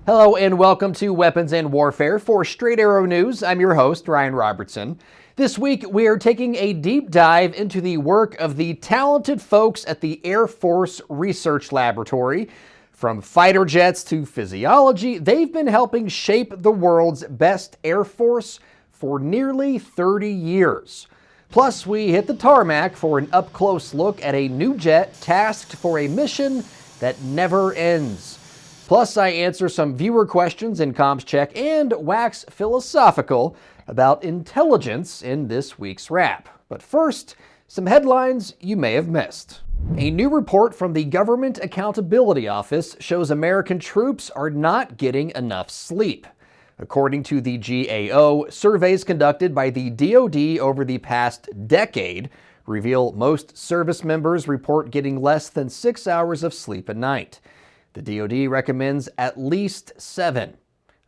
Hello and welcome to Weapons and Warfare for Straight Arrow News. I'm your host, Ryan Robertson. This week, we are taking a deep dive into the work of the talented folks at the Air Force Research Laboratory. From fighter jets to physiology, they've been helping shape the world's best Air Force for nearly 30 years. Plus, we hit the tarmac for an up-close look at a new jet tasked for a mission that never ends. Plus, I answer some viewer questions in Comms Check and wax philosophical about intelligence in this week's wrap. But first, some headlines you may have missed. A new report from the Government Accountability Office shows American troops are not getting enough sleep. According to the GAO, surveys conducted by the DoD over the past decade reveal most service members report getting less than 6 hours of sleep a night. The DoD recommends at least 7.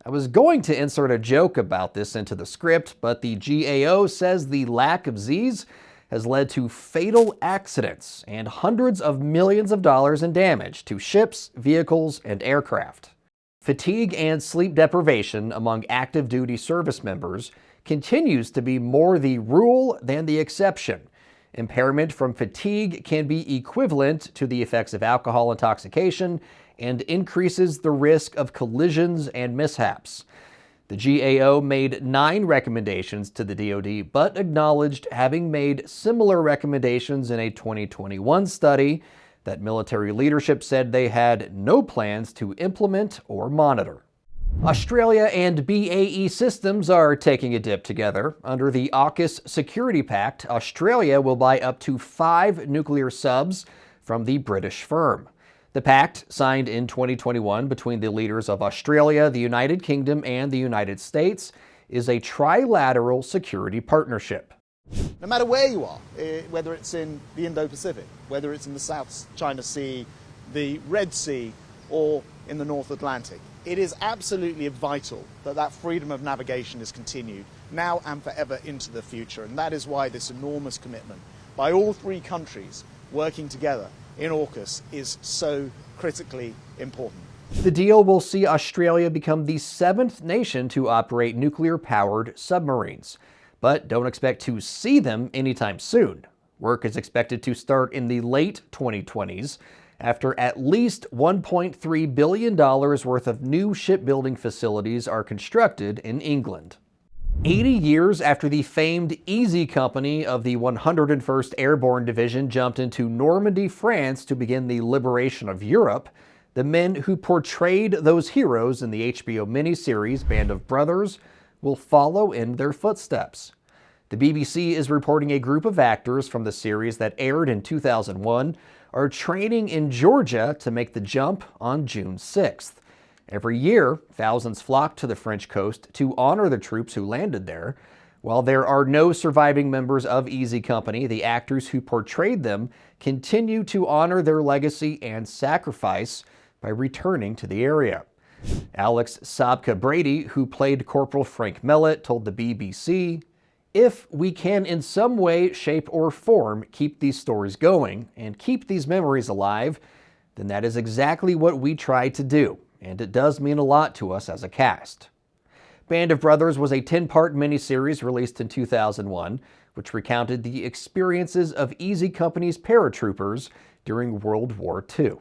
I was going to insert a joke about this into the script, but the GAO says the lack of Z's has led to fatal accidents and hundreds of millions of dollars in damage to ships, vehicles, and aircraft. Fatigue and sleep deprivation among active duty service members continues to be more the rule than the exception. Impairment from fatigue can be equivalent to the effects of alcohol intoxication and increases the risk of collisions and mishaps. The GAO made 9 recommendations to the DoD, but acknowledged having made similar recommendations in a 2021 study that military leadership said they had no plans to implement or monitor. Australia and BAE Systems are taking a dip together. Under the AUKUS Security Pact, Australia will buy up to 5 nuclear subs from the British firm. The pact, signed in 2021 between the leaders of Australia, the United Kingdom, and the United States, is a trilateral security partnership. No matter where you are, whether it's in the Indo-Pacific, whether it's in the South China Sea, the Red Sea, or in the North Atlantic, it is absolutely vital that that freedom of navigation is continued now and forever into the future. And that is why this enormous commitment by all 3 countries working together in AUKUS is so critically important. The deal will see Australia become the 7th nation to operate nuclear-powered submarines. But don't expect to see them anytime soon. Work is expected to start in the late 2020s after at least $1.3 billion worth of new shipbuilding facilities are constructed in England. 80 years after the famed Easy Company of the 101st Airborne Division jumped into Normandy, France to begin the liberation of Europe, the men who portrayed those heroes in the HBO miniseries Band of Brothers will follow in their footsteps. The BBC is reporting a group of actors from the series that aired in 2001 are training in Georgia to make the jump on June 6th. Every year, thousands flock to the French coast to honor the troops who landed there. While there are no surviving members of Easy Company, the actors who portrayed them continue to honor their legacy and sacrifice by returning to the area. Alex Sabka Brady, who played Corporal Frank Mellett, told the BBC, "If we can in some way, shape, or form keep these stories going and keep these memories alive, then that is exactly what we try to do. And it does mean a lot to us as a cast." Band of Brothers was a 10-part miniseries released in 2001, which recounted the experiences of Easy Company's paratroopers during World War II.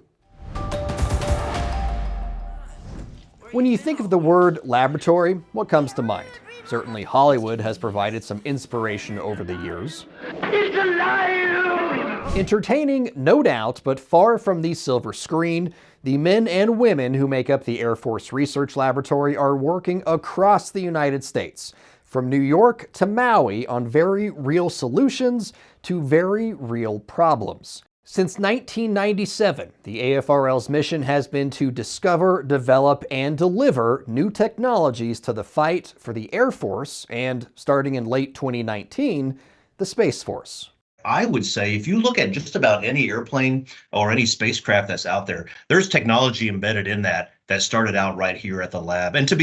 When you think of the word laboratory, what comes to mind? Certainly Hollywood has provided some inspiration over the years. It's alive! Entertaining, no doubt, but far from the silver screen, the men and women who make up the Air Force Research Laboratory are working across the United States, from New York to Maui, on very real solutions to very real problems. Since 1997, the AFRL's mission has been to discover, develop, and deliver new technologies to the fight for the Air Force and, starting in late 2019, the Space Force. I would say if you look at just about any airplane or any spacecraft that's out there, there's technology embedded in that started out right here at the lab. And to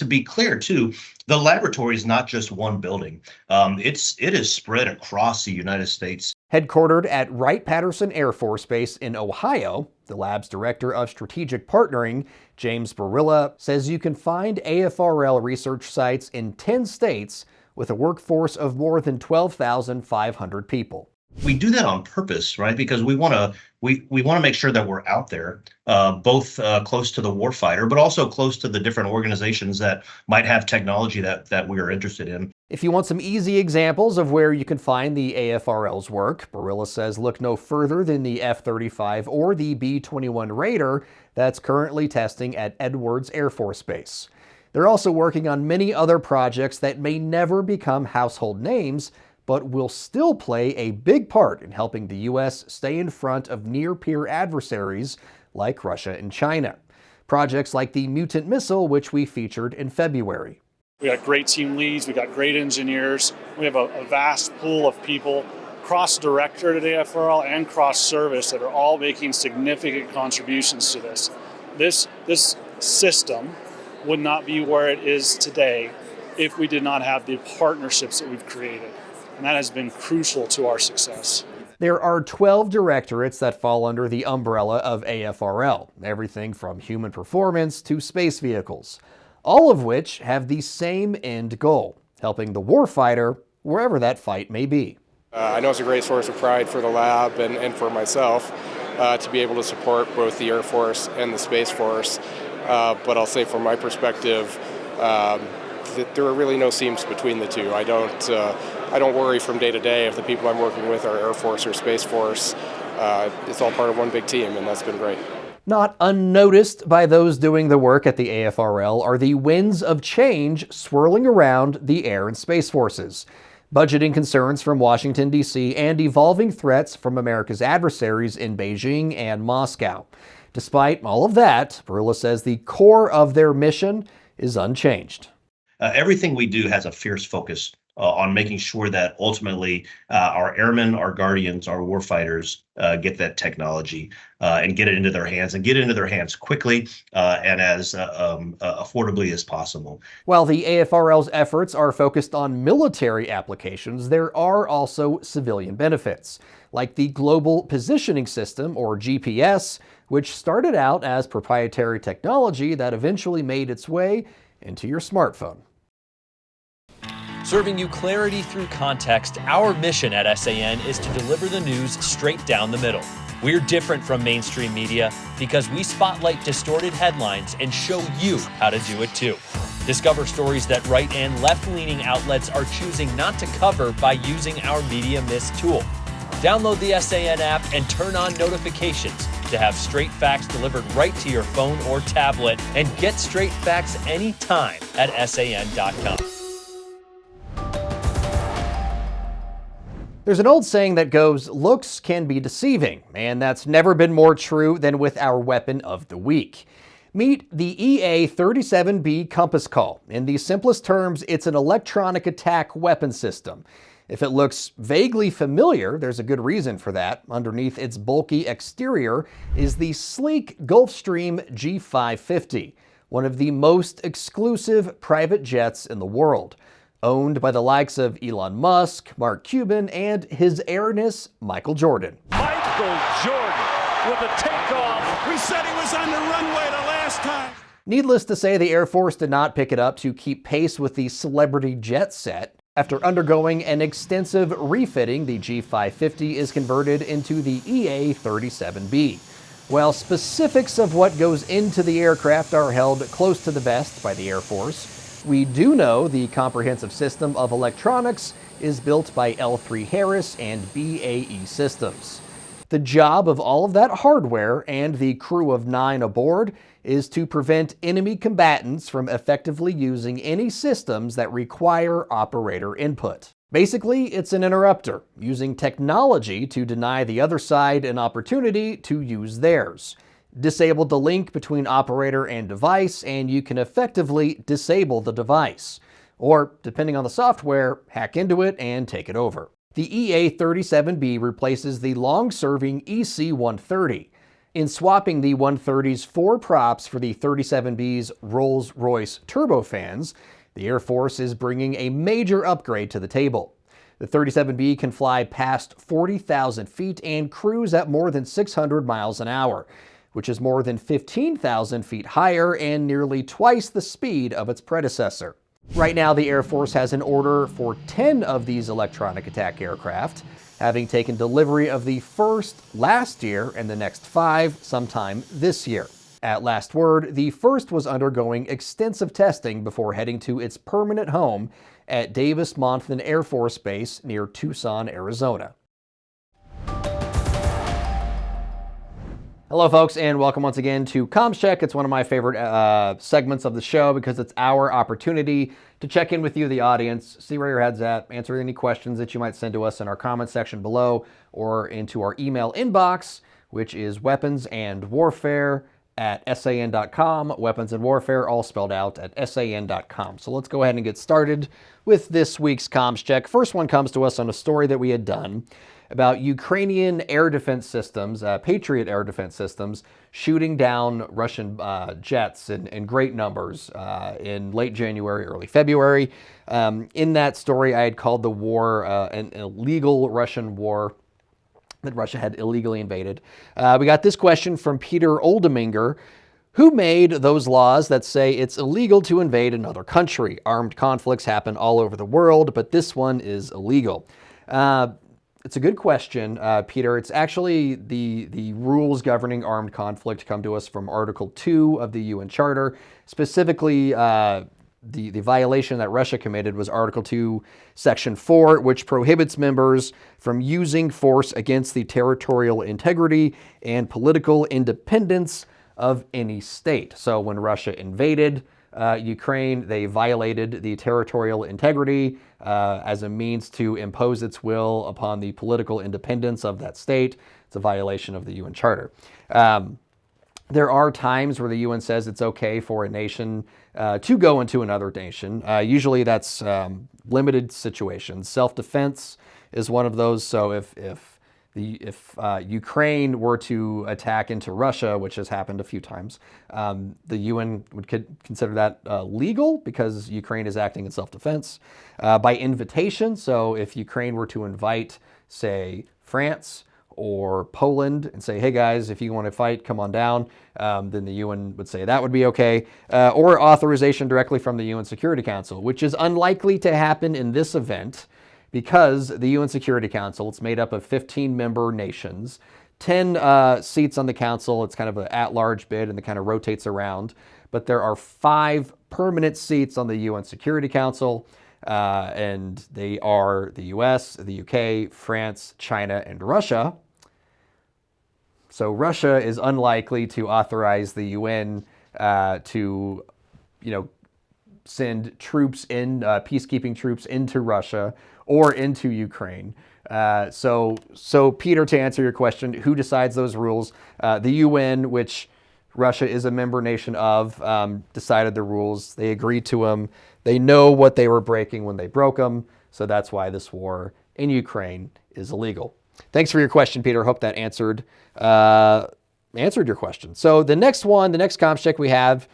be clear too, the laboratory is not just one building. It is spread across the United States. Headquartered at Wright-Patterson Air Force Base in Ohio, the lab's director of strategic partnering, James Barilla, says you can find AFRL research sites in 10 states with a workforce of more than 12,500 people. We do that on purpose, right? Because we want to make sure that we're out there, both close to the warfighter, but also close to the different organizations that might have technology that we are interested in. If you want some easy examples of where you can find the AFRL's work, Barilla says look no further than the F-35 or the B-21 Raider that's currently testing at Edwards Air Force Base. They're also working on many other projects that may never become household names, but will still play a big part in helping the U.S. stay in front of near-peer adversaries like Russia and China. Projects like the Mutant Missile, which we featured in February. We got great team leads, we got great engineers, we have a vast pool of people cross-director at AFRL and cross-service that are all making significant contributions to this. This system would not be where it is today if we did not have the partnerships that we've created. And that has been crucial to our success. There are 12 directorates that fall under the umbrella of AFRL, everything from human performance to space vehicles, all of which have the same end goal, helping the warfighter wherever that fight may be. I know it's a great source of pride for the lab and for myself to be able to support both the Air Force and the Space Force. But I'll say from my perspective, that there are really no seams between the two. I don't worry from day to day if the people I'm working with are Air Force or Space Force. It's all part of one big team, and that's been great. Not unnoticed by those doing the work at the AFRL are the winds of change swirling around the Air and Space Forces. Budgeting concerns from Washington, D.C., and evolving threats from America's adversaries in Beijing and Moscow. Despite all of that, Barilla says the core of their mission is unchanged. Everything we do has a fierce focus on making sure that ultimately our airmen, our guardians, our warfighters get that technology and get it into their hands, and get it into their hands quickly and as affordably as possible. While the AFRL's efforts are focused on military applications, there are also civilian benefits, like the Global Positioning System, or GPS, which started out as proprietary technology that eventually made its way into your smartphone. Serving you clarity through context, our mission at SAN is to deliver the news straight down the middle. We're different from mainstream media because we spotlight distorted headlines and show you how to do it too. Discover stories that right and left-leaning outlets are choosing not to cover by using our Media Mist tool. Download the SAN app and turn on notifications to have straight facts delivered right to your phone or tablet, and get straight facts anytime at SAN.com. There's an old saying that goes, looks can be deceiving, and that's never been more true than with our weapon of the week. Meet the EA-37B Compass Call. In the simplest terms, it's an electronic attack weapon system. If it looks vaguely familiar, there's a good reason for that. Underneath its bulky exterior is the sleek Gulfstream G550, one of the most exclusive private jets in the world. Owned by the likes of Elon Musk, Mark Cuban, and His Airness, Michael Jordan. Michael Jordan with a takeoff. We said he was on the runway the last time. Needless to say, the Air Force did not pick it up to keep pace with the celebrity jet set. After undergoing an extensive refitting, the G550 is converted into the EA-37B. While specifics of what goes into the aircraft are held close to the vest by the Air Force, we do know the comprehensive system of electronics is built by L3 Harris and BAE Systems. The job of all of that hardware and the crew of 9 aboard is to prevent enemy combatants from effectively using any systems that require operator input. Basically, it's an interrupter, using technology to deny the other side an opportunity to use theirs. Disable the link between operator and device, and you can effectively disable the device. Or, depending on the software, hack into it and take it over. The EA-37B replaces the long-serving EC-130. In swapping the 130's 4 props for the 37B's Rolls-Royce turbofans, the Air Force is bringing a major upgrade to the table. The 37B can fly past 40,000 feet and cruise at more than 600 miles an hour, which is more than 15,000 feet higher and nearly twice the speed of its predecessor. Right now, the Air Force has an order for 10 of these electronic attack aircraft, having taken delivery of the first last year and the next 5 sometime this year. At last word, the first was undergoing extensive testing before heading to its permanent home at Davis-Monthan Air Force Base near Tucson, Arizona. Hello, folks, and welcome once again to Comms Check. It's one of my favorite segments of the show because it's our opportunity to check in with you, the audience, see where your head's at, answer any questions that you might send to us in our comment section below or into our email inbox, which is weaponsandwarfare@san.com. Weapons and Warfare, all spelled out, at san.com. So let's go ahead and get started with this week's Comms Check. First one comes to us on a story that we had done about Ukrainian air defense systems, Patriot air defense systems, shooting down Russian jets in great numbers in late January, early February. In that story, I had called the war an illegal Russian war that Russia had illegally invaded. We got this question from Peter Oldeminger. Who made those laws that say it's illegal to invade another country? Armed conflicts happen all over the world, but this one is illegal. It's a good question, Peter. It's actually the rules governing armed conflict come to us from Article 2 of the UN Charter. Specifically, the violation that Russia committed was Article 2, Section 4, which prohibits members from using force against the territorial integrity and political independence of any state. So when Russia invaded Ukraine, they violated the territorial integrity as a means to impose its will upon the political independence of that state. It's a violation of the UN Charter. There are times where the UN says it's okay for a nation to go into another nation. Usually that's limited situations. Self-defense is one of those. So if Ukraine were to attack into Russia, which has happened a few times, the UN would consider that legal because Ukraine is acting in self-defense. By invitation, so if Ukraine were to invite, say, France or Poland and say, hey guys, if you want to fight, come on down, then the UN would say that would be okay. Or authorization directly from the UN Security Council, which is unlikely to happen in this event because the UN Security Council, it's made up of 15-member nations, 10 seats on the council. It's kind of an at-large bid and it kind of rotates around. But there are 5 permanent seats on the UN Security Council. And they are the US, the UK, France, China, and Russia. So Russia is unlikely to authorize the UN to, send troops in, peacekeeping troops into Russia or into Ukraine. So Peter, to answer your question, who decides those rules? The UN, which Russia is a member nation of, decided the rules. They agreed to them. They know what they were breaking when they broke them. So that's why this war in Ukraine is illegal. Thanks for your question, Peter. Hope that answered your question. So the next Comms Check we have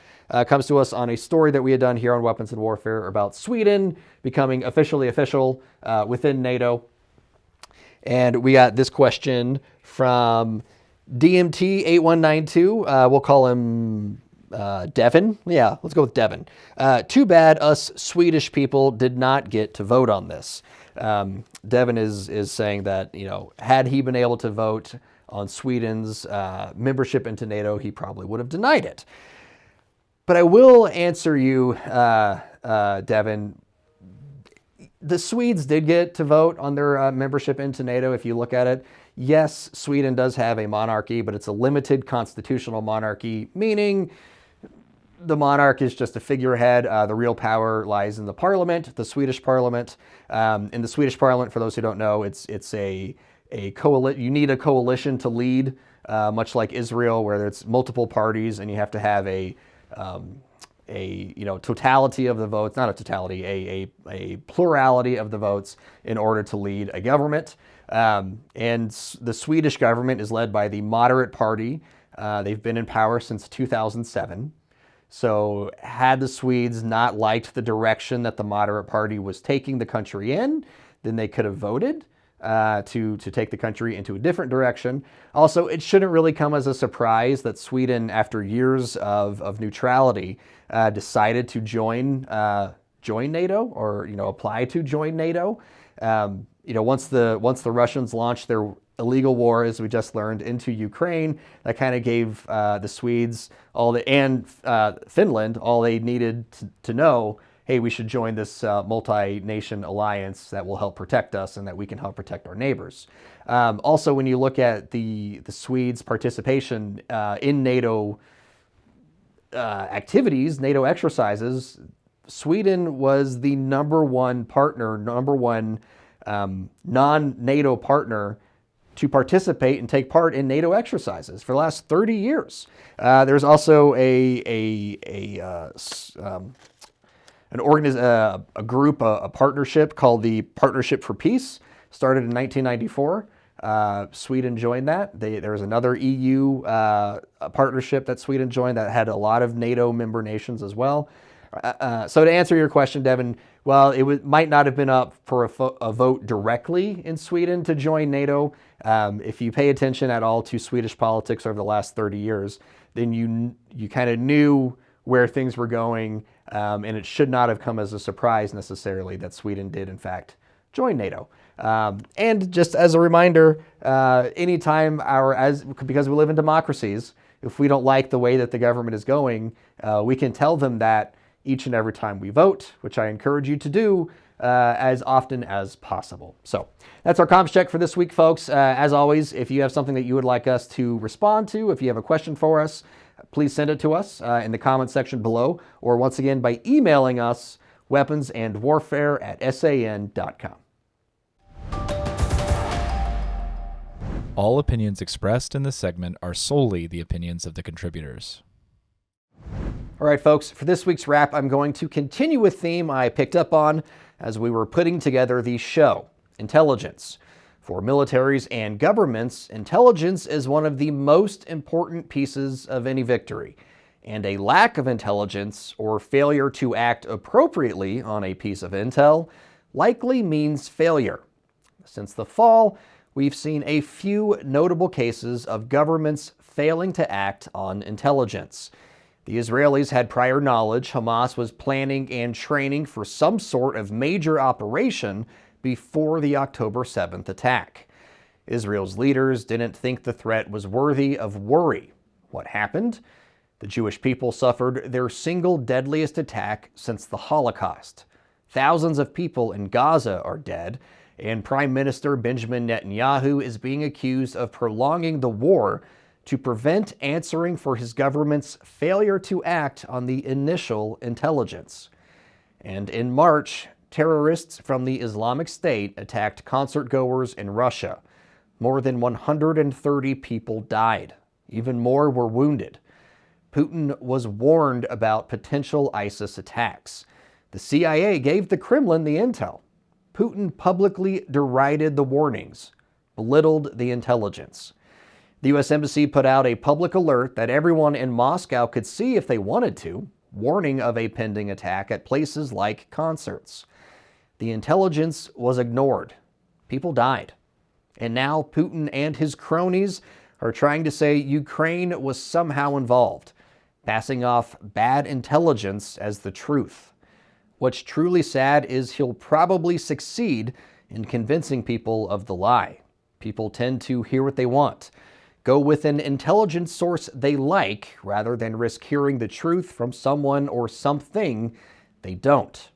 comes to us on a story that we had done here on Weapons and Warfare about Sweden becoming officially official within NATO. And we got this question from DMT8192. We'll call him Devin. Yeah, let's go with Devin. Too bad us Swedish people did not get to vote on this. Devin is saying that, had he been able to vote on Sweden's membership into NATO, he probably would have denied it. But I will answer you, Devin. The Swedes did get to vote on their membership into NATO. If you look at it, yes, Sweden does have a monarchy, but it's a limited constitutional monarchy, meaning the monarch is just a figurehead. The real power lies in the parliament, the Swedish parliament. In the Swedish parliament, for those who don't know, it's a coalition. You need a coalition to lead, much like Israel, where it's multiple parties, and you have to have a totality of the votes, not a totality, a plurality of the votes in order to lead a government. And the Swedish government is led by the moderate party. They've been in power since 2007. So had the Swedes not liked the direction that the moderate party was taking the country in, then they could have voted to take the country into a different direction. Also, it shouldn't really come as a surprise that Sweden, after years of neutrality, decided to join NATO, or apply to join NATO. Once the Russians launched their illegal war, as we just learned, into Ukraine, that kind of gave the Swedes and Finland all they needed to know. Hey, we should join this multi-nation alliance that will help protect us and that we can help protect our neighbors. Also, when you look at the Swedes' participation in NATO activities, NATO exercises, Sweden was the number one non-NATO partner to participate and take part in NATO exercises for the last 30 years. There's also a group, a partnership called the Partnership for Peace, started in 1994. Sweden joined that. There was another EU partnership that Sweden joined that had a lot of NATO member nations as well. So to answer your question, Devin, well, might not have been up for a vote directly in Sweden to join NATO. If you pay attention at all to Swedish politics over the last 30 years, then you kind of knew where things were going, and it should not have come as a surprise necessarily that Sweden did, in fact, join NATO. And just as a reminder, anytime because we live in democracies, if we don't like the way that the government is going, we can tell them that each and every time we vote, which I encourage you to do as often as possible. So that's our comms check for this week, folks. As always, if you have something that you would like us to respond to, if you have a question for us, please send it to us in the comment section below, or once again by emailing us, weaponsandwarfare@san.com. All opinions expressed in this segment are solely the opinions of the contributors. All right, folks, for this week's wrap, I'm going to continue a theme I picked up on as we were putting together the show, intelligence. For militaries and governments, intelligence is one of the most important pieces of any victory, and a lack of intelligence or failure to act appropriately on a piece of intel likely means failure. Since the fall, we've seen a few notable cases of governments failing to act on intelligence. The Israelis had prior knowledge Hamas was planning and training for some sort of major operation before the October 7th attack. Israel's leaders didn't think the threat was worthy of worry. What happened? The Jewish people suffered their single deadliest attack since the Holocaust. Thousands of people in Gaza are dead, and Prime Minister Benjamin Netanyahu is being accused of prolonging the war to prevent answering for his government's failure to act on the initial intelligence. And in March, terrorists from the Islamic State attacked concertgoers in Russia. More than 130 people died. Even more were wounded. Putin was warned about potential ISIS attacks. The CIA gave the Kremlin the intel. Putin publicly derided the warnings, belittled the intelligence. The U.S. Embassy put out a public alert that everyone in Moscow could see if they wanted to, warning of a pending attack at places like concerts. The intelligence was ignored. People died. And now Putin and his cronies are trying to say Ukraine was somehow involved, passing off bad intelligence as the truth. What's truly sad is he'll probably succeed in convincing people of the lie. People tend to hear what they want, go with an intelligence source they like, rather than risk hearing the truth from someone or something they don't.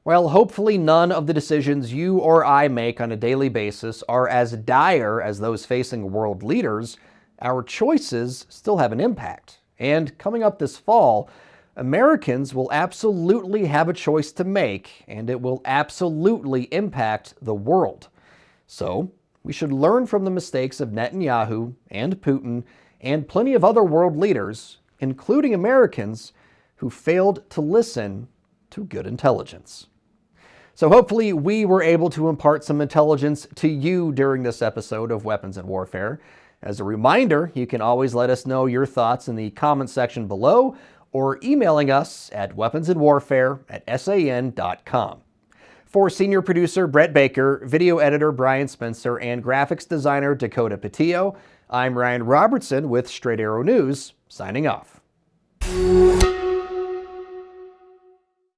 Well, hopefully none of the decisions you or I make on a daily basis are as dire as those facing world leaders. Our choices still have an impact. And coming up this fall, Americans will absolutely have a choice to make, and it will absolutely impact the world. So, we should learn from the mistakes of Netanyahu and Putin and plenty of other world leaders, including Americans, who failed to listen to good intelligence. So hopefully we were able to impart some intelligence to you during this episode of Weapons and Warfare. As a reminder, you can always let us know your thoughts in the comment section below or emailing us at weaponsandwarfare@san.com. For senior producer Brett Baker, video editor Brian Spencer, and graphics designer Dakota Patillo, I'm Ryan Robertson with Straight Arrow News, signing off.